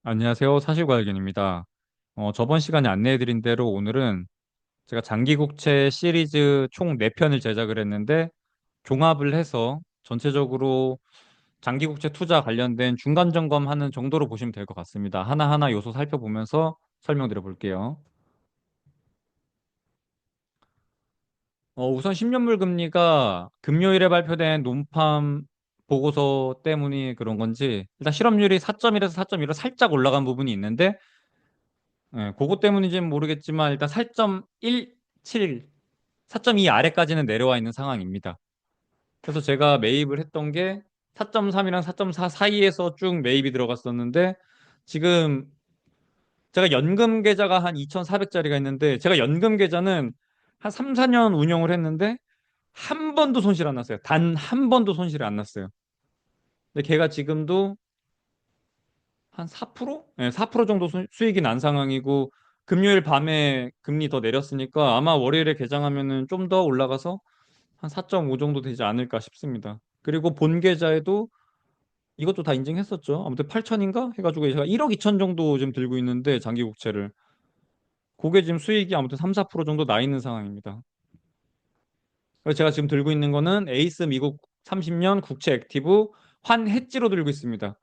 안녕하세요. 사실과학연입니다. 저번 시간에 안내해드린 대로 오늘은 제가 장기국채 시리즈 총 4편을 제작을 했는데 종합을 해서 전체적으로 장기국채 투자 관련된 중간 점검하는 정도로 보시면 될 것 같습니다. 하나하나 요소 살펴보면서 설명드려 볼게요. 우선 10년물 금리가 금요일에 발표된 논팜 보고서 때문이 그런 건지 일단 실업률이 4.1에서 4.1로 살짝 올라간 부분이 있는데 그것 때문인지는 모르겠지만 일단 4.17, 4.2 아래까지는 내려와 있는 상황입니다. 그래서 제가 매입을 했던 게 4.3이랑 4.4 사이에서 쭉 매입이 들어갔었는데 지금 제가 연금 계좌가 한 2,400짜리가 있는데 제가 연금 계좌는 한 3, 4년 운영을 했는데 한 번도 손실 안 났어요. 단 한 번도 손실이 안 났어요. 근데 걔가 지금도 한 4%? 네, 4% 정도 수익이 난 상황이고 금요일 밤에 금리 더 내렸으니까 아마 월요일에 개장하면은 좀 더 올라가서 한 4.5 정도 되지 않을까 싶습니다. 그리고 본 계좌에도 이것도 다 인증했었죠. 아무튼 8천인가 해가지고 제가 1억 2천 정도 지금 들고 있는데 장기 국채를 그게 지금 수익이 아무튼 3, 4% 정도 나 있는 상황입니다. 그래서 제가 지금 들고 있는 거는 에이스 미국 30년 국채 액티브 환 해지로 들고 있습니다.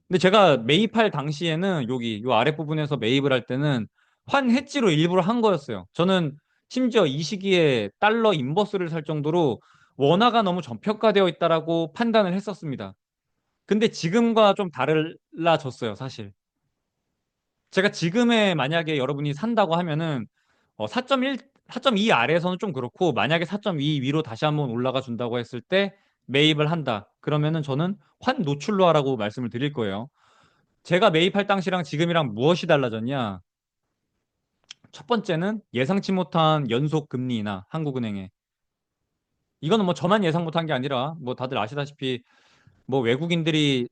근데 제가 매입할 당시에는 여기 요 아랫부분에서 매입을 할 때는 환 해지로 일부러 한 거였어요. 저는 심지어 이 시기에 달러 인버스를 살 정도로 원화가 너무 저평가되어 있다라고 판단을 했었습니다. 근데 지금과 좀 달라졌어요, 사실. 제가 지금에 만약에 여러분이 산다고 하면은 4.1, 4.2 아래에서는 좀 그렇고 만약에 4.2 위로 다시 한번 올라가 준다고 했을 때 매입을 한다. 그러면은 저는 환 노출로 하라고 말씀을 드릴 거예요. 제가 매입할 당시랑 지금이랑 무엇이 달라졌냐? 첫 번째는 예상치 못한 연속 금리 인하, 한국은행에. 이거는 뭐 저만 예상 못한 게 아니라 뭐 다들 아시다시피 뭐 외국인들이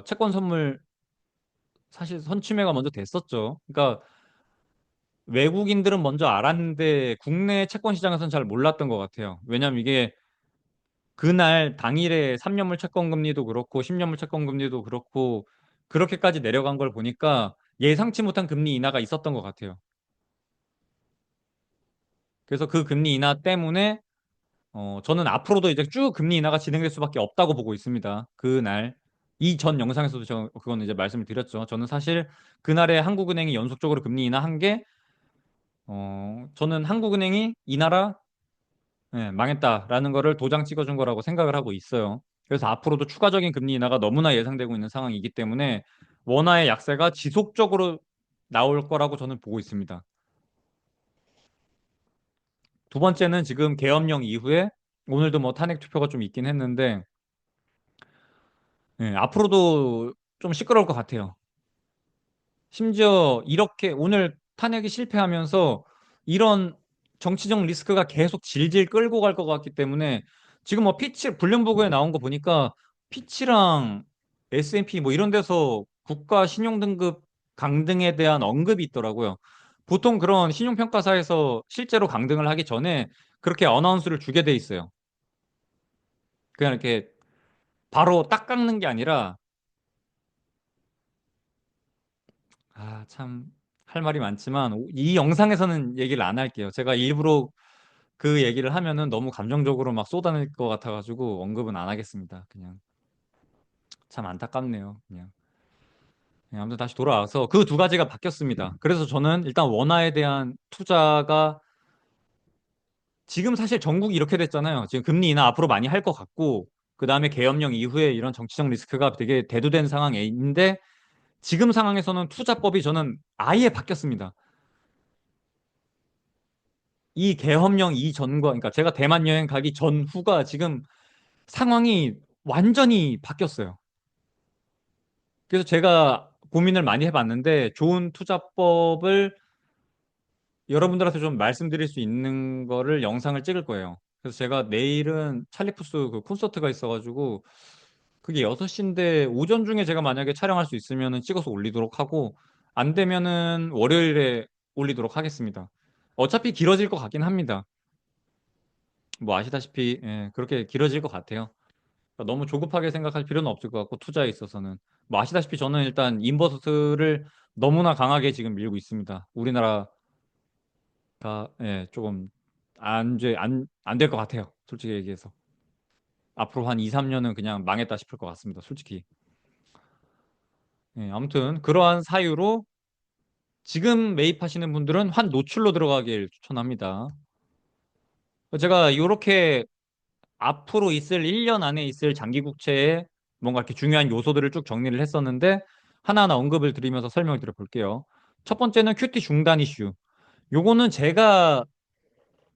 채권 선물 사실 선취매가 먼저 됐었죠. 그러니까 외국인들은 먼저 알았는데 국내 채권 시장에서는 잘 몰랐던 것 같아요. 왜냐면 이게 그날 당일에 3년물 채권 금리도 그렇고 10년물 채권 금리도 그렇고 그렇게까지 내려간 걸 보니까 예상치 못한 금리 인하가 있었던 것 같아요. 그래서 그 금리 인하 때문에 저는 앞으로도 이제 쭉 금리 인하가 진행될 수밖에 없다고 보고 있습니다. 그날 이전 영상에서도 제가 그거는 이제 말씀을 드렸죠. 저는 사실 그날에 한국은행이 연속적으로 금리 인하한 게 저는 한국은행이 이 나라 망했다라는 거를 도장 찍어준 거라고 생각을 하고 있어요. 그래서 앞으로도 추가적인 금리 인하가 너무나 예상되고 있는 상황이기 때문에 원화의 약세가 지속적으로 나올 거라고 저는 보고 있습니다. 두 번째는 지금 계엄령 이후에 오늘도 뭐 탄핵 투표가 좀 있긴 했는데 앞으로도 좀 시끄러울 것 같아요. 심지어 이렇게 오늘 탄핵이 실패하면서 이런 정치적 리스크가 계속 질질 끌고 갈 것 같기 때문에 지금 뭐 블룸버그에 나온 거 보니까 피치랑 S&P 뭐 이런 데서 국가 신용등급 강등에 대한 언급이 있더라고요. 보통 그런 신용평가사에서 실제로 강등을 하기 전에 그렇게 어나운스를 주게 돼 있어요. 그냥 이렇게 바로 딱 깎는 게 아니라 참 할 말이 많지만 이 영상에서는 얘기를 안 할게요. 제가 일부러 그 얘기를 하면은 너무 감정적으로 막 쏟아낼 것 같아가지고 언급은 안 하겠습니다. 그냥 참 안타깝네요. 아무튼 다시 돌아와서 그 두 가지가 바뀌었습니다. 그래서 저는 일단 원화에 대한 투자가 지금 사실 전국이 이렇게 됐잖아요. 지금 금리 인하 앞으로 많이 할 것 같고 그 다음에 계엄령 이후에 이런 정치적 리스크가 되게 대두된 상황인데 지금 상황에서는 투자법이 저는 아예 바뀌었습니다. 이 계엄령 이전과 그러니까 제가 대만 여행 가기 전후가 지금 상황이 완전히 바뀌었어요. 그래서 제가 고민을 많이 해봤는데 좋은 투자법을 여러분들한테 좀 말씀드릴 수 있는 거를 영상을 찍을 거예요. 그래서 제가 내일은 찰리푸스 그 콘서트가 있어가지고 그게 6시인데 오전 중에 제가 만약에 촬영할 수 있으면은 찍어서 올리도록 하고 안 되면은 월요일에 올리도록 하겠습니다. 어차피 길어질 것 같긴 합니다. 뭐 아시다시피 그렇게 길어질 것 같아요. 그러니까 너무 조급하게 생각할 필요는 없을 것 같고 투자에 있어서는 뭐 아시다시피 저는 일단 인버스를 너무나 강하게 지금 밀고 있습니다. 우리나라가 예, 조금 안 될 것 같아요. 솔직히 얘기해서. 앞으로 한 2, 3년은 그냥 망했다 싶을 것 같습니다. 솔직히. 예, 아무튼 그러한 사유로 지금 매입하시는 분들은 환 노출로 들어가길 추천합니다. 제가 이렇게 앞으로 있을 1년 안에 있을 장기 국채에 뭔가 이렇게 중요한 요소들을 쭉 정리를 했었는데 하나하나 언급을 드리면서 설명을 드려볼게요. 첫 번째는 QT 중단 이슈. 요거는 제가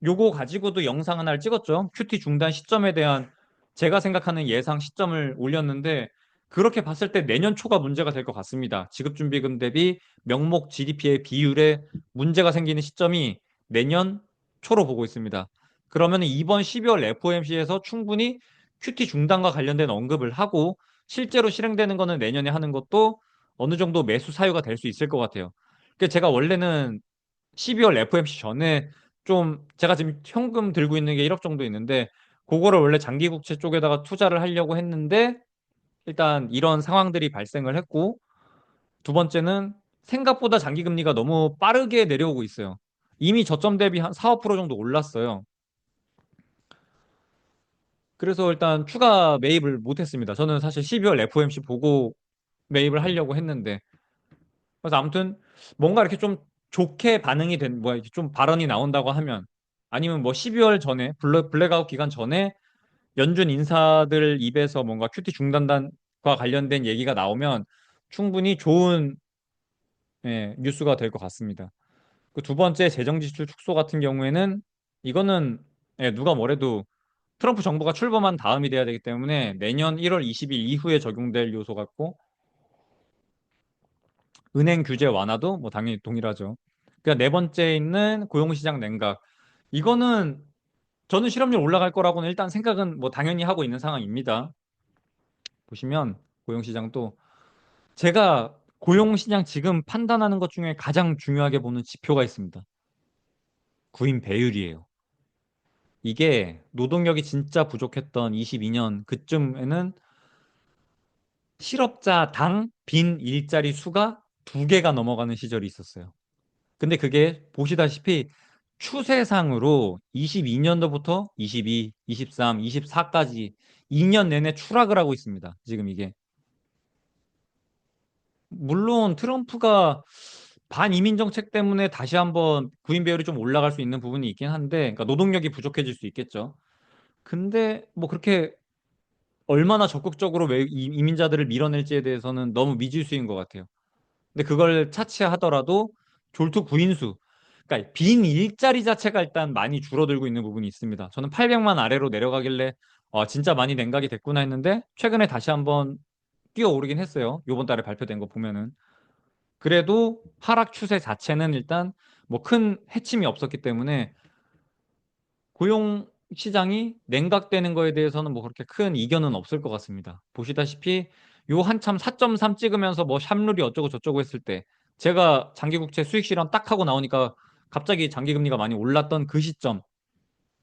요거 가지고도 영상 하나를 찍었죠. QT 중단 시점에 대한 제가 생각하는 예상 시점을 올렸는데 그렇게 봤을 때 내년 초가 문제가 될 것 같습니다. 지급준비금 대비 명목 GDP의 비율에 문제가 생기는 시점이 내년 초로 보고 있습니다. 그러면 이번 12월 FOMC에서 충분히 QT 중단과 관련된 언급을 하고 실제로 실행되는 거는 내년에 하는 것도 어느 정도 매수 사유가 될 수 있을 것 같아요. 제가 원래는 12월 FOMC 전에 좀 제가 지금 현금 들고 있는 게 1억 정도 있는데 그거를 원래 장기국채 쪽에다가 투자를 하려고 했는데 일단 이런 상황들이 발생을 했고 두 번째는 생각보다 장기금리가 너무 빠르게 내려오고 있어요. 이미 저점 대비 한 4, 5% 정도 올랐어요. 그래서 일단 추가 매입을 못했습니다. 저는 사실 12월 FOMC 보고 매입을 하려고 했는데 그래서 아무튼 뭔가 이렇게 좀 좋게 반응이 된, 뭐, 이렇게 좀 발언이 나온다고 하면 아니면 뭐 12월 전에, 블랙아웃 기간 전에 연준 인사들 입에서 뭔가 큐티 중단단과 관련된 얘기가 나오면 충분히 좋은 예, 뉴스가 될 것 같습니다. 그 두 번째 재정 지출 축소 같은 경우에는 이거는 예, 누가 뭐래도 트럼프 정부가 출범한 다음이 돼야 되기 때문에 내년 1월 20일 이후에 적용될 요소 같고 은행 규제 완화도 뭐 당연히 동일하죠. 그러니까 네 번째 있는 고용시장 냉각. 이거는 저는 실업률 올라갈 거라고는 일단 생각은 뭐 당연히 하고 있는 상황입니다. 보시면 고용시장도 제가 고용시장 지금 판단하는 것 중에 가장 중요하게 보는 지표가 있습니다. 구인 배율이에요. 이게 노동력이 진짜 부족했던 22년 그쯤에는 실업자당 빈 일자리 수가 두 개가 넘어가는 시절이 있었어요. 근데 그게 보시다시피 추세상으로 22년도부터 22, 23, 24까지 2년 내내 추락을 하고 있습니다. 지금 이게. 물론 트럼프가 반이민 정책 때문에 다시 한번 구인 배율이 좀 올라갈 수 있는 부분이 있긴 한데, 그러니까 노동력이 부족해질 수 있겠죠. 근데 뭐 그렇게 얼마나 적극적으로 이민자들을 밀어낼지에 대해서는 너무 미지수인 것 같아요. 근데 그걸 차치하더라도 졸투 구인수, 그러니까 빈 일자리 자체가 일단 많이 줄어들고 있는 부분이 있습니다. 저는 800만 아래로 내려가길래 진짜 많이 냉각이 됐구나 했는데 최근에 다시 한번 뛰어오르긴 했어요. 이번 달에 발표된 거 보면은. 그래도 하락 추세 자체는 일단 뭐 큰 해침이 없었기 때문에 고용 시장이 냉각되는 거에 대해서는 뭐 그렇게 큰 이견은 없을 것 같습니다. 보시다시피 요 한참 4.3 찍으면서 뭐 샵룰이 어쩌고 저쩌고 했을 때 제가 장기국채 수익 실현 딱 하고 나오니까 갑자기 장기금리가 많이 올랐던 그 시점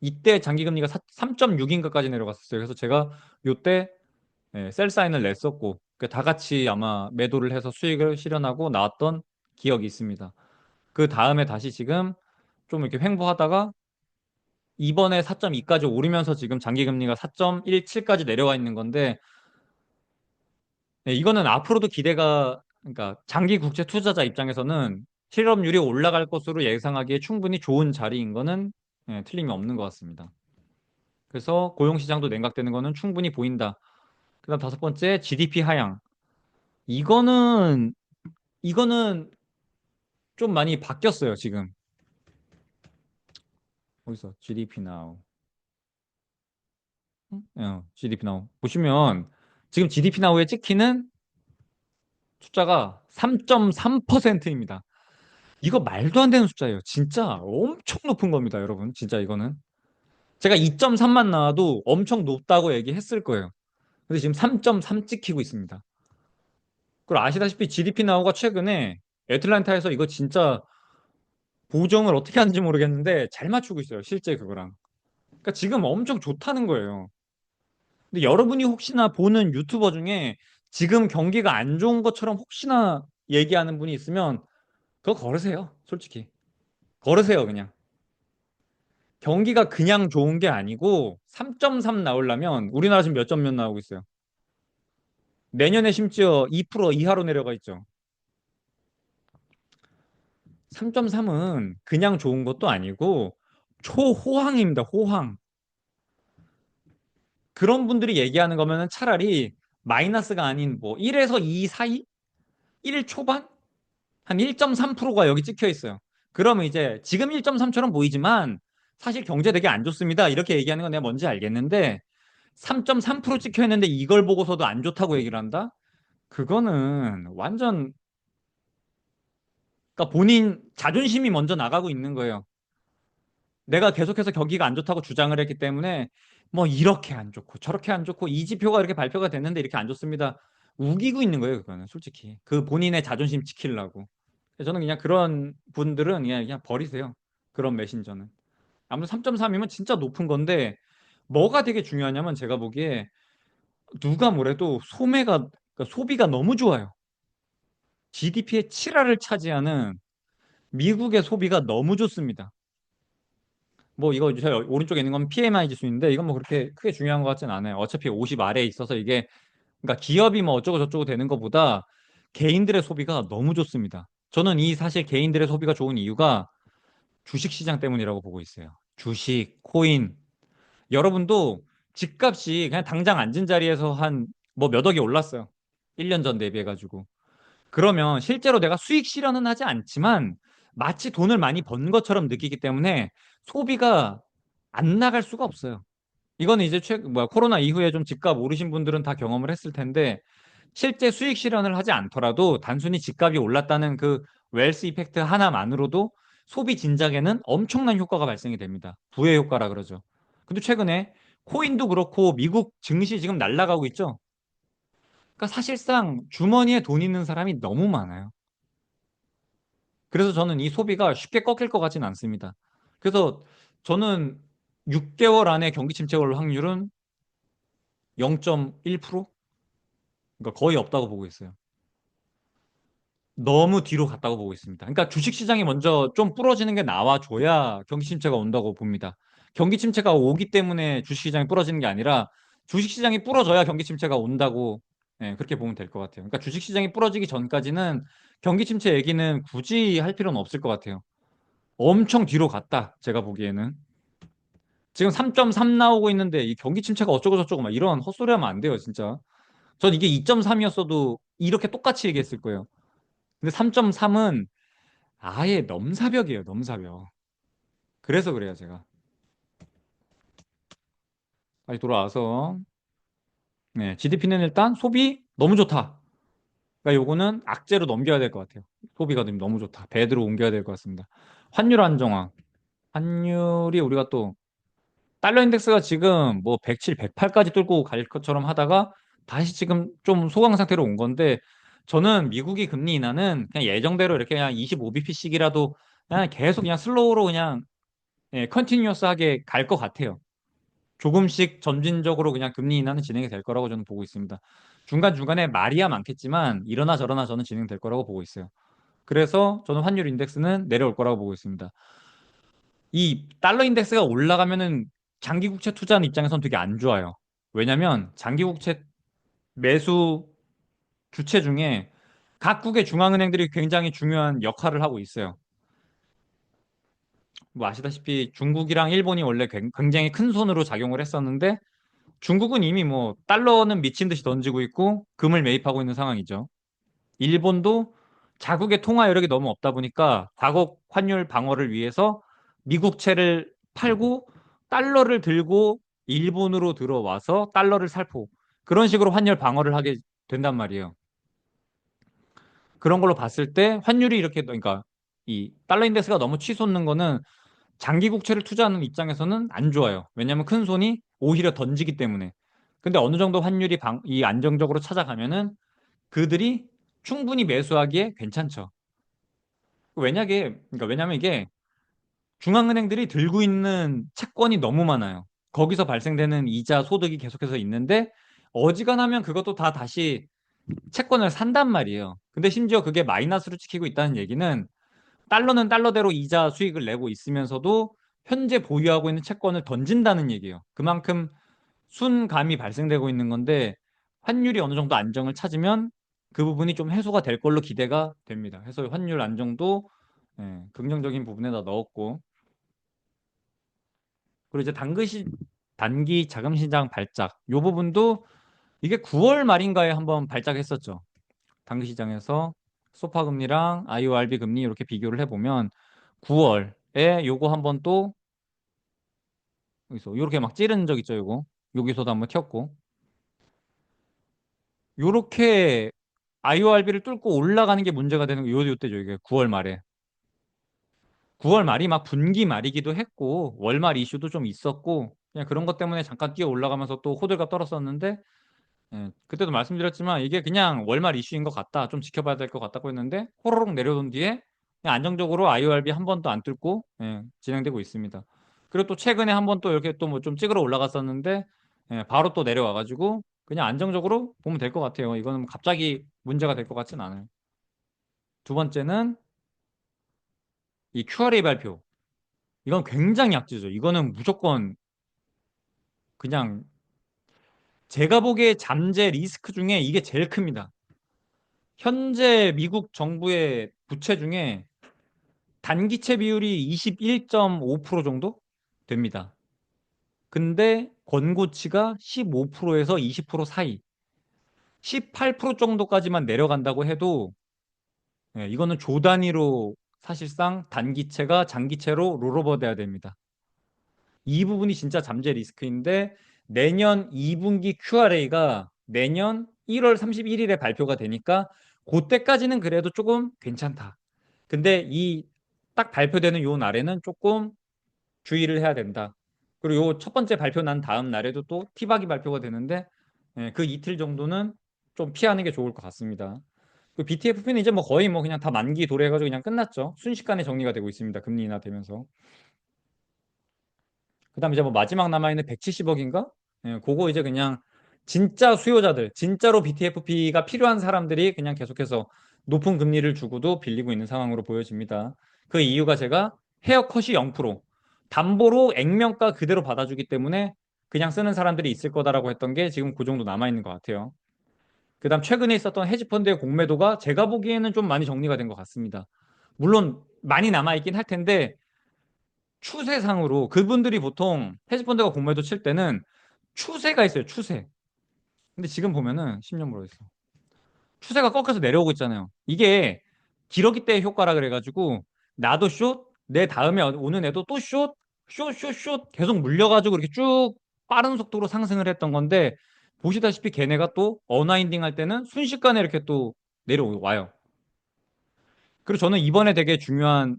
이때 장기금리가 3.6인가까지 내려갔었어요. 그래서 제가 요때 셀 사인을 냈었고 다 같이 아마 매도를 해서 수익을 실현하고 나왔던 기억이 있습니다. 그 다음에 다시 지금 좀 이렇게 횡보하다가 이번에 4.2까지 오르면서 지금 장기금리가 4.17까지 내려와 있는 건데 이거는 앞으로도 기대가 그러니까 장기 국채 투자자 입장에서는 실업률이 올라갈 것으로 예상하기에 충분히 좋은 자리인 거는 틀림이 없는 것 같습니다. 그래서 고용시장도 냉각되는 거는 충분히 보인다. 그다음 다섯 번째 GDP 하향. 이거는 이거는 좀 많이 바뀌었어요, 지금. 어디서 GDP now. GDP now. 보시면 지금 GDP now에 찍히는 숫자가 3.3%입니다. 이거 말도 안 되는 숫자예요. 진짜 엄청 높은 겁니다, 여러분. 진짜 이거는. 제가 2.3만 나와도 엄청 높다고 얘기했을 거예요. 근데 지금 3.3 찍히고 있습니다. 그리고 아시다시피 GDP 나오가 최근에 애틀란타에서 이거 진짜 보정을 어떻게 하는지 모르겠는데 잘 맞추고 있어요. 실제 그거랑. 그러니까 지금 엄청 좋다는 거예요. 근데 여러분이 혹시나 보는 유튜버 중에 지금 경기가 안 좋은 것처럼 혹시나 얘기하는 분이 있으면 그거 걸으세요. 솔직히. 걸으세요, 그냥. 경기가 그냥 좋은 게 아니고 3.3 나오려면 우리나라 지금 몇 점 몇 나오고 있어요. 내년에 심지어 2% 이하로 내려가 있죠. 3.3은 그냥 좋은 것도 아니고 초호황입니다. 호황. 그런 분들이 얘기하는 거면은 차라리 마이너스가 아닌 뭐 1에서 2 사이? 1 초반? 한 1.3%가 여기 찍혀 있어요. 그러면 이제 지금 1.3처럼 보이지만 사실 경제 되게 안 좋습니다. 이렇게 얘기하는 건 내가 뭔지 알겠는데 3.3% 찍혀 있는데 이걸 보고서도 안 좋다고 얘기를 한다? 그거는 완전 그러니까 본인 자존심이 먼저 나가고 있는 거예요. 내가 계속해서 경기가 안 좋다고 주장을 했기 때문에 뭐 이렇게 안 좋고 저렇게 안 좋고 이 지표가 이렇게 발표가 됐는데 이렇게 안 좋습니다. 우기고 있는 거예요, 그거는 솔직히. 그 본인의 자존심 지키려고. 저는 그냥 그런 분들은 그냥 버리세요. 그런 메신저는. 아무튼 3.3이면 진짜 높은 건데 뭐가 되게 중요하냐면 제가 보기에 누가 뭐래도 그러니까 소비가 너무 좋아요. GDP의 7할을 차지하는 미국의 소비가 너무 좋습니다. 뭐 이거 저 오른쪽에 있는 건 PMI 지수인데 이건 뭐 그렇게 크게 중요한 것 같진 않아요. 어차피 50 아래에 있어서 이게 그러니까 기업이 뭐 어쩌고 저쩌고 되는 것보다 개인들의 소비가 너무 좋습니다. 저는 이 사실 개인들의 소비가 좋은 이유가 주식 시장 때문이라고 보고 있어요. 주식, 코인. 여러분도 집값이 그냥 당장 앉은 자리에서 한 뭐 몇 억이 올랐어요. 1년 전 대비해가지고. 그러면 실제로 내가 수익 실현은 하지 않지만 마치 돈을 많이 번 것처럼 느끼기 때문에 소비가 안 나갈 수가 없어요. 이거는 이제 코로나 이후에 좀 집값 오르신 분들은 다 경험을 했을 텐데 실제 수익 실현을 하지 않더라도 단순히 집값이 올랐다는 그 웰스 이펙트 하나만으로도 소비 진작에는 엄청난 효과가 발생이 됩니다. 부의 효과라 그러죠. 근데 최근에 코인도 그렇고 미국 증시 지금 날아가고 있죠. 그러니까 사실상 주머니에 돈 있는 사람이 너무 많아요. 그래서 저는 이 소비가 쉽게 꺾일 것 같지는 않습니다. 그래서 저는 6개월 안에 경기 침체 올 확률은 0.1%? 그러니까 거의 없다고 보고 있어요. 너무 뒤로 갔다고 보고 있습니다. 그러니까 주식시장이 먼저 좀 부러지는 게 나와줘야 경기 침체가 온다고 봅니다. 경기 침체가 오기 때문에 주식시장이 부러지는 게 아니라 주식시장이 부러져야 경기 침체가 온다고 그렇게 보면 될 것 같아요. 그러니까 주식시장이 부러지기 전까지는 경기 침체 얘기는 굳이 할 필요는 없을 것 같아요. 엄청 뒤로 갔다, 제가 보기에는. 지금 3.3 나오고 있는데 이 경기 침체가 어쩌고 저쩌고 막 이런 헛소리 하면 안 돼요, 진짜. 전 이게 2.3이었어도 이렇게 똑같이 얘기했을 거예요. 근데 3.3은 아예 넘사벽이에요, 넘사벽. 그래서 그래요, 제가. 다시 돌아와서. 네, GDP는 일단 소비 너무 좋다. 그러니까 요거는 악재로 넘겨야 될 것 같아요. 소비가 너무 좋다. 배드로 옮겨야 될 것 같습니다. 환율 안정화. 환율이 우리가 또 달러 인덱스가 지금 뭐 107, 108까지 뚫고 갈 것처럼 하다가 다시 지금 좀 소강 상태로 온 건데 저는 미국이 금리 인하는 그냥 예정대로 이렇게 그냥 25bp씩이라도 그냥 계속 그냥 슬로우로 그냥 컨티뉴어스하게 갈 것 같아요. 조금씩 점진적으로 그냥 금리 인하는 진행이 될 거라고 저는 보고 있습니다. 중간중간에 말이야 많겠지만 이러나 저러나 저는 진행될 거라고 보고 있어요. 그래서 저는 환율 인덱스는 내려올 거라고 보고 있습니다. 이 달러 인덱스가 올라가면은 장기 국채 투자하는 입장에선 되게 안 좋아요. 왜냐면 장기 국채 매수 주체 중에 각국의 중앙은행들이 굉장히 중요한 역할을 하고 있어요. 뭐 아시다시피 중국이랑 일본이 원래 굉장히 큰 손으로 작용을 했었는데 중국은 이미 뭐 달러는 미친 듯이 던지고 있고 금을 매입하고 있는 상황이죠. 일본도 자국의 통화 여력이 너무 없다 보니까 과거 환율 방어를 위해서 미국채를 팔고 달러를 들고 일본으로 들어와서 달러를 살포. 그런 식으로 환율 방어를 하게 된단 말이에요. 그런 걸로 봤을 때 환율이 이렇게 그러니까 이 달러 인덱스가 너무 치솟는 거는 장기 국채를 투자하는 입장에서는 안 좋아요. 왜냐하면 큰 손이 오히려 던지기 때문에. 근데 어느 정도 환율이 이 안정적으로 찾아가면은 그들이 충분히 매수하기에 괜찮죠. 그러니까 왜냐면 이게 중앙은행들이 들고 있는 채권이 너무 많아요. 거기서 발생되는 이자 소득이 계속해서 있는데 어지간하면 그것도 다 다시 채권을 산단 말이에요. 근데 심지어 그게 마이너스로 찍히고 있다는 얘기는 달러는 달러대로 이자 수익을 내고 있으면서도 현재 보유하고 있는 채권을 던진다는 얘기예요. 그만큼 순감이 발생되고 있는 건데 환율이 어느 정도 안정을 찾으면 그 부분이 좀 해소가 될 걸로 기대가 됩니다. 그래서 환율 안정도 긍정적인 부분에다 넣었고 그리고 이제 단기 자금 시장 발작 요 부분도 이게 9월 말인가에 한번 발작했었죠. 단기 시장에서 소파 금리랑 IORB 금리 이렇게 비교를 해보면 9월에 요거 한번 또 여기서 요렇게 막 찌르는 적 있죠, 요거. 여기서도 한번 튀었고. 요렇게 IORB를 뚫고 올라가는 게 문제가 되는 거 요때죠, 이게 9월 말에. 9월 말이 막 분기 말이기도 했고 월말 이슈도 좀 있었고 그냥 그런 것 때문에 잠깐 뛰어 올라가면서 또 호들갑 떨었었는데 그때도 말씀드렸지만 이게 그냥 월말 이슈인 것 같다. 좀 지켜봐야 될 것 같다고 했는데 호로록 내려온 뒤에 그냥 안정적으로 IORB 한 번도 안 뚫고 진행되고 있습니다. 그리고 또 최근에 한 번 또 이렇게 또 뭐 좀 찍으러 올라갔었는데 바로 또 내려와가지고 그냥 안정적으로 보면 될 것 같아요. 이거는 갑자기 문제가 될 것 같진 않아요. 두 번째는 이 QRA 발표. 이건 굉장히 약지죠. 이거는 무조건 그냥 제가 보기에 잠재 리스크 중에 이게 제일 큽니다. 현재 미국 정부의 부채 중에 단기채 비율이 21.5% 정도 됩니다. 근데 권고치가 15%에서 20% 사이, 18% 정도까지만 내려간다고 해도 이거는 조 단위로 사실상 단기채가 장기채로 롤오버 돼야 됩니다. 이 부분이 진짜 잠재 리스크인데 내년 2분기 QRA가 내년 1월 31일에 발표가 되니까 그때까지는 그래도 조금 괜찮다. 근데 이 딱 발표되는 요 날에는 조금 주의를 해야 된다. 그리고 요 첫 번째 발표 난 다음 날에도 또 티박이 발표가 되는데 그 이틀 정도는 좀 피하는 게 좋을 것 같습니다. 그 BTFP는 이제 뭐 거의 뭐 그냥 다 만기 도래해가지고 그냥 끝났죠. 순식간에 정리가 되고 있습니다. 금리 인하되면서. 그다음 이제 뭐 마지막 남아있는 170억인가? 그거 이제 그냥 진짜 수요자들, 진짜로 BTFP가 필요한 사람들이 그냥 계속해서 높은 금리를 주고도 빌리고 있는 상황으로 보여집니다. 그 이유가 제가 헤어컷이 0%, 담보로 액면가 그대로 받아주기 때문에 그냥 쓰는 사람들이 있을 거다라고 했던 게 지금 그 정도 남아있는 것 같아요. 그다음 최근에 있었던 헤지펀드의 공매도가 제가 보기에는 좀 많이 정리가 된 것 같습니다. 물론 많이 남아있긴 할 텐데 추세상으로 그분들이 보통 헤지펀드가 공매도 칠 때는 추세가 있어요. 추세. 근데 지금 보면은 10년 물어 있어. 추세가 꺾여서 내려오고 있잖아요. 이게 기러기 때 효과라 그래가지고 나도 숏, 내 다음에 오는 애도 또 숏, 숏, 숏, 숏 계속 물려가지고 이렇게 쭉 빠른 속도로 상승을 했던 건데 보시다시피 걔네가 또 어나인딩 할 때는 순식간에 이렇게 또 내려와요. 그리고 저는 이번에 되게 중요한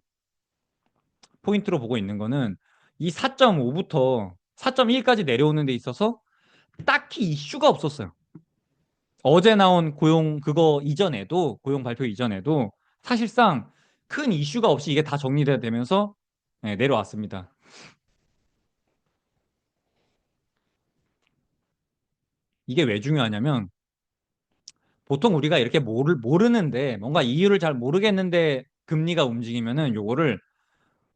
포인트로 보고 있는 거는 이 4.5부터 4.1까지 내려오는 데 있어서 딱히 이슈가 없었어요. 어제 나온 고용 그거 이전에도 고용 발표 이전에도 사실상 큰 이슈가 없이 이게 다 정리되면서 내려왔습니다. 이게 왜 중요하냐면 보통 우리가 이렇게 모르는데 뭔가 이유를 잘 모르겠는데 금리가 움직이면은 요거를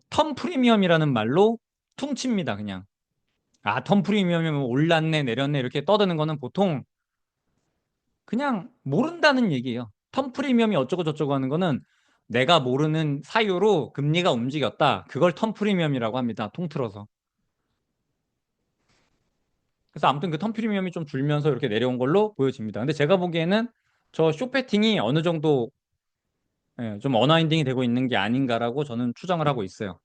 텀 프리미엄이라는 말로 퉁칩니다, 그냥. 아, 텀 프리미엄이 뭐 올랐네, 내렸네 이렇게 떠드는 거는 보통 그냥 모른다는 얘기예요. 텀 프리미엄이 어쩌고 저쩌고 하는 거는 내가 모르는 사유로 금리가 움직였다. 그걸 텀 프리미엄이라고 합니다. 통틀어서. 그래서 아무튼 그 텀 프리미엄이 좀 줄면서 이렇게 내려온 걸로 보여집니다. 근데 제가 보기에는 저 숏배팅이 어느 정도 좀 어나인딩이 되고 있는 게 아닌가라고 저는 추정을 하고 있어요.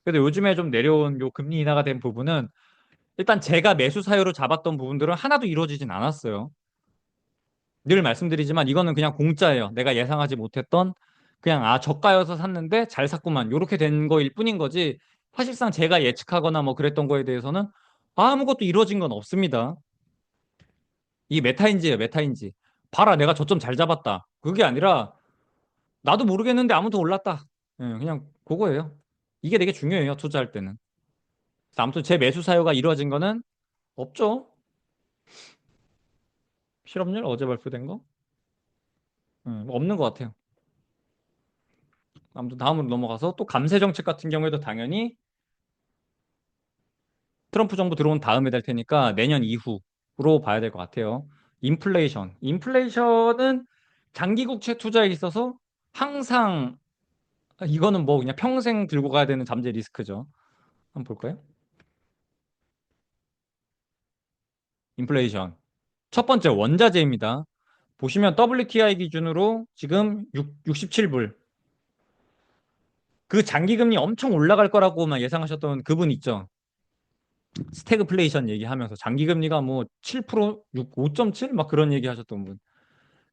그래도 요즘에 좀 내려온 요 금리 인하가 된 부분은 일단 제가 매수 사유로 잡았던 부분들은 하나도 이루어지진 않았어요. 늘 말씀드리지만 이거는 그냥 공짜예요. 내가 예상하지 못했던 그냥 저가여서 샀는데 잘 샀구만. 요렇게 된 거일 뿐인 거지. 사실상 제가 예측하거나 뭐 그랬던 거에 대해서는 아무것도 이루어진 건 없습니다. 이 메타인지예요, 메타인지. 봐라, 내가 저점 잘 잡았다. 그게 아니라 나도 모르겠는데 아무튼 올랐다. 그냥 그거예요. 이게 되게 중요해요, 투자할 때는. 아무튼 제 매수 사유가 이루어진 거는 없죠. 실업률 어제 발표된 거? 없는 것 같아요. 아무튼 다음으로 넘어가서 또 감세 정책 같은 경우에도 당연히 트럼프 정부 들어온 다음에 될 테니까 내년 이후로 봐야 될 것 같아요. 인플레이션. 인플레이션은 장기 국채 투자에 있어서 항상 이거는 뭐 그냥 평생 들고 가야 되는 잠재 리스크죠. 한번 볼까요? 인플레이션. 첫 번째 원자재입니다. 보시면 WTI 기준으로 지금 67불. 그 장기금리 엄청 올라갈 거라고만 예상하셨던 그분 있죠. 스태그플레이션 얘기하면서 장기금리가 뭐 7%, 5.7? 막 그런 얘기 하셨던 분.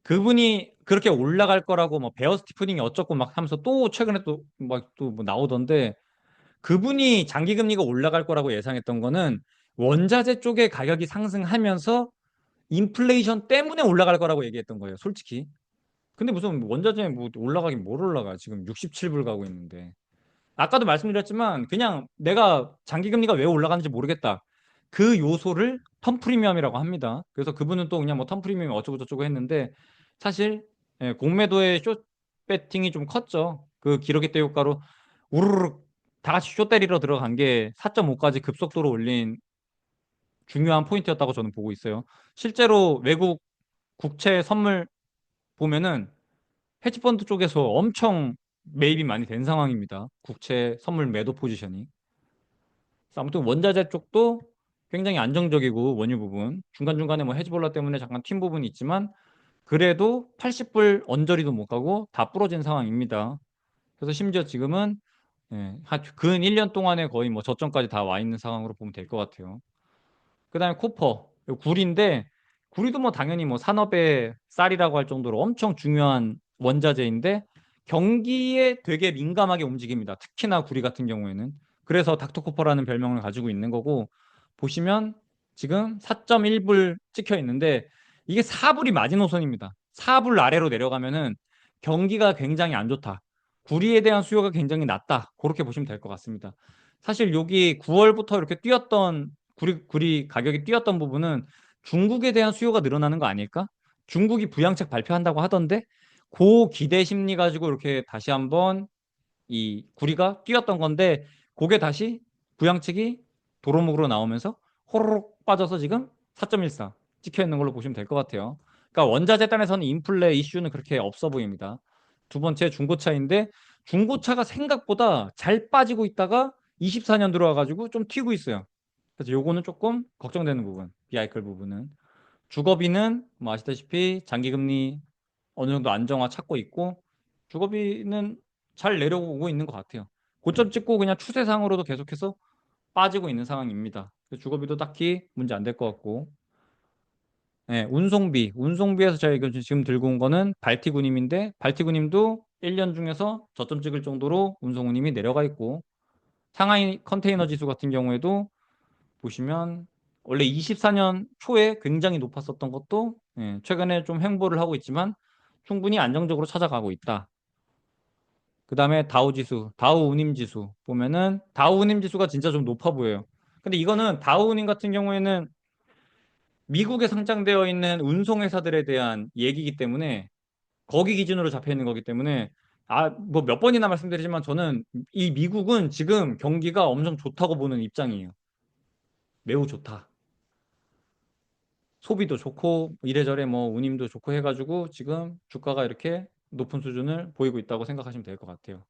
그분이 그렇게 올라갈 거라고 뭐 베어 스티프닝이 어쩌고 막 하면서 또 최근에 또 막 또 뭐 나오던데 그분이 장기금리가 올라갈 거라고 예상했던 거는 원자재 쪽의 가격이 상승하면서 인플레이션 때문에 올라갈 거라고 얘기했던 거예요, 솔직히. 근데 무슨 원자재 뭐 올라가긴 뭘 올라가. 지금 67불 가고 있는데. 아까도 말씀드렸지만 그냥 내가 장기금리가 왜 올라가는지 모르겠다. 그 요소를 턴 프리미엄이라고 합니다. 그래서 그분은 또 그냥 뭐 턴 프리미엄 어쩌고 저쩌고 했는데 사실 공매도의 숏 배팅이 좀 컸죠. 그 기록의 대 효과로 우르르 다 같이 숏 때리러 들어간 게 4.5까지 급속도로 올린 중요한 포인트였다고 저는 보고 있어요. 실제로 외국 국채 선물 보면은 헤지펀드 쪽에서 엄청 매입이 많이 된 상황입니다. 국채 선물 매도 포지션이. 그래서 아무튼 원자재 쪽도 굉장히 안정적이고 원유 부분 중간중간에 뭐 헤즈볼라 때문에 잠깐 튄 부분이 있지만 그래도 80불 언저리도 못 가고 다 부러진 상황입니다. 그래서 심지어 지금은 근 1년 동안에 거의 뭐 저점까지 다 와 있는 상황으로 보면 될 것 같아요. 그다음에 코퍼, 구리인데 구리도 뭐 당연히 뭐 산업의 쌀이라고 할 정도로 엄청 중요한 원자재인데 경기에 되게 민감하게 움직입니다. 특히나 구리 같은 경우에는. 그래서 닥터코퍼라는 별명을 가지고 있는 거고 보시면 지금 4.1불 찍혀 있는데 이게 4불이 마지노선입니다. 4불 아래로 내려가면은 경기가 굉장히 안 좋다. 구리에 대한 수요가 굉장히 낮다. 그렇게 보시면 될 것 같습니다. 사실 여기 9월부터 이렇게 뛰었던 구리 가격이 뛰었던 부분은 중국에 대한 수요가 늘어나는 거 아닐까? 중국이 부양책 발표한다고 하던데 그 기대 심리 가지고 이렇게 다시 한번 이 구리가 뛰었던 건데 그게 다시 부양책이 도로목으로 나오면서 호로록 빠져서 지금 4.14 찍혀 있는 걸로 보시면 될 것 같아요. 그러니까 원자재 단에서는 인플레 이슈는 그렇게 없어 보입니다. 두 번째 중고차인데 중고차가 생각보다 잘 빠지고 있다가 24년 들어와가지고 좀 튀고 있어요. 그래서 요거는 조금 걱정되는 부분, 비아이클 부분은. 주거비는 뭐 아시다시피 장기금리 어느 정도 안정화 찾고 있고 주거비는 잘 내려오고 있는 것 같아요. 고점 찍고 그냥 추세상으로도 계속해서 빠지고 있는 상황입니다. 그래서 주거비도 딱히 문제 안 될 것 같고. 운송비에서 제가 이거 지금 들고 온 거는 발티구님인데 발티구님도 1년 중에서 저점 찍을 정도로 운송운임이 내려가 있고 상하이 컨테이너 지수 같은 경우에도 보시면 원래 24년 초에 굉장히 높았었던 것도 최근에 좀 횡보를 하고 있지만 충분히 안정적으로 찾아가고 있다. 그 다음에 다우 지수, 다우 운임 지수 보면은 다우 운임 지수가 진짜 좀 높아 보여요. 근데 이거는 다우 운임 같은 경우에는 미국에 상장되어 있는 운송회사들에 대한 얘기이기 때문에 거기 기준으로 잡혀 있는 거기 때문에 뭐 몇 번이나 말씀드리지만 저는 이 미국은 지금 경기가 엄청 좋다고 보는 입장이에요. 매우 좋다. 소비도 좋고 이래저래 뭐 운임도 좋고 해가지고 지금 주가가 이렇게 높은 수준을 보이고 있다고 생각하시면 될 것 같아요.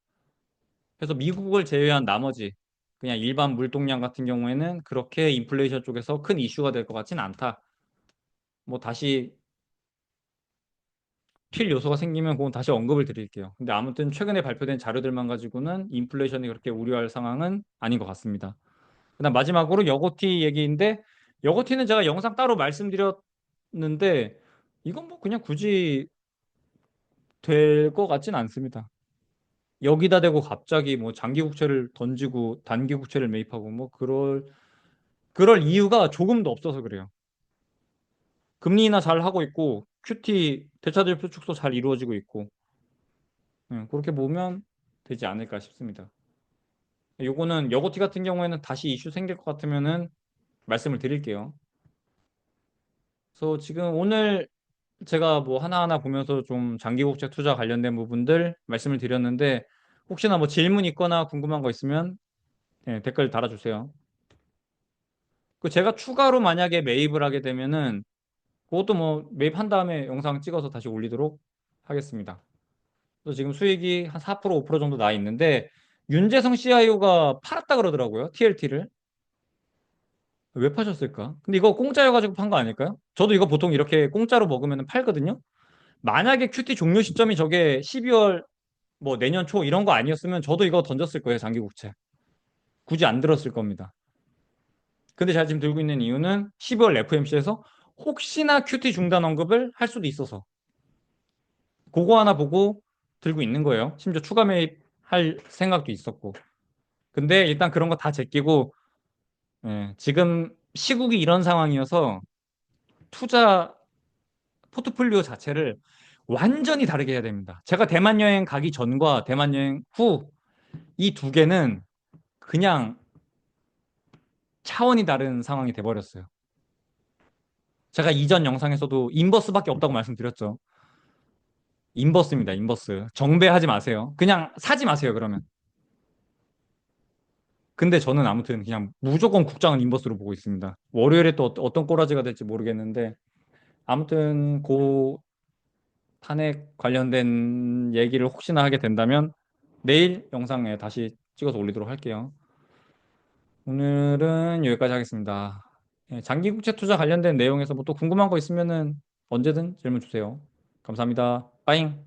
그래서 미국을 제외한 나머지 그냥 일반 물동량 같은 경우에는 그렇게 인플레이션 쪽에서 큰 이슈가 될 것 같지는 않다. 뭐 다시 튈 요소가 생기면 그건 다시 언급을 드릴게요. 근데 아무튼 최근에 발표된 자료들만 가지고는 인플레이션이 그렇게 우려할 상황은 아닌 것 같습니다. 그다음 마지막으로 여고티 얘기인데 여고티는 제가 영상 따로 말씀드렸는데 이건 뭐 그냥 굳이 될 것 같진 않습니다. 여기다 대고 갑자기 뭐 장기 국채를 던지고 단기 국채를 매입하고 뭐 그럴 이유가 조금도 없어서 그래요. 금리 인하 잘 하고 있고 QT 대차대표 축소 잘 이루어지고 있고 그렇게 보면 되지 않을까 싶습니다. 요거는 여고티 같은 경우에는 다시 이슈 생길 것 같으면은 말씀을 드릴게요. 그래서 지금 오늘 제가 뭐 하나하나 보면서 좀 장기국채 투자 관련된 부분들 말씀을 드렸는데 혹시나 뭐 질문 있거나 궁금한 거 있으면 예, 댓글 달아주세요. 그 제가 추가로 만약에 매입을 하게 되면은 그것도 뭐 매입한 다음에 영상 찍어서 다시 올리도록 하겠습니다. 그래서 지금 수익이 한 4% 5% 정도 나 있는데 윤재성 CIO가 팔았다 그러더라고요. TLT를. 왜 파셨을까? 근데 이거 공짜여가지고 판 거 아닐까요? 저도 이거 보통 이렇게 공짜로 먹으면 팔거든요. 만약에 큐티 종료 시점이 저게 12월 뭐 내년 초 이런 거 아니었으면 저도 이거 던졌을 거예요. 장기국채. 굳이 안 들었을 겁니다. 근데 제가 지금 들고 있는 이유는 12월 FMC에서 혹시나 큐티 중단 언급을 할 수도 있어서 그거 하나 보고 들고 있는 거예요. 심지어 추가 매입할 생각도 있었고. 근데 일단 그런 거 다 제끼고 예, 지금 시국이 이런 상황이어서 투자 포트폴리오 자체를 완전히 다르게 해야 됩니다. 제가 대만 여행 가기 전과 대만 여행 후 이 두 개는 그냥 차원이 다른 상황이 돼버렸어요. 제가 이전 영상에서도 인버스밖에 없다고 말씀드렸죠. 인버스입니다, 인버스. 정배하지 마세요. 그냥 사지 마세요, 그러면. 근데 저는 아무튼 그냥 무조건 국장은 인버스로 보고 있습니다. 월요일에 또 어떤 꼬라지가 될지 모르겠는데 아무튼 그 탄핵 관련된 얘기를 혹시나 하게 된다면 내일 영상에 다시 찍어서 올리도록 할게요. 오늘은 여기까지 하겠습니다. 예, 장기국채 투자 관련된 내용에서 뭐 또 궁금한 거 있으면은 언제든 질문 주세요. 감사합니다. 빠잉.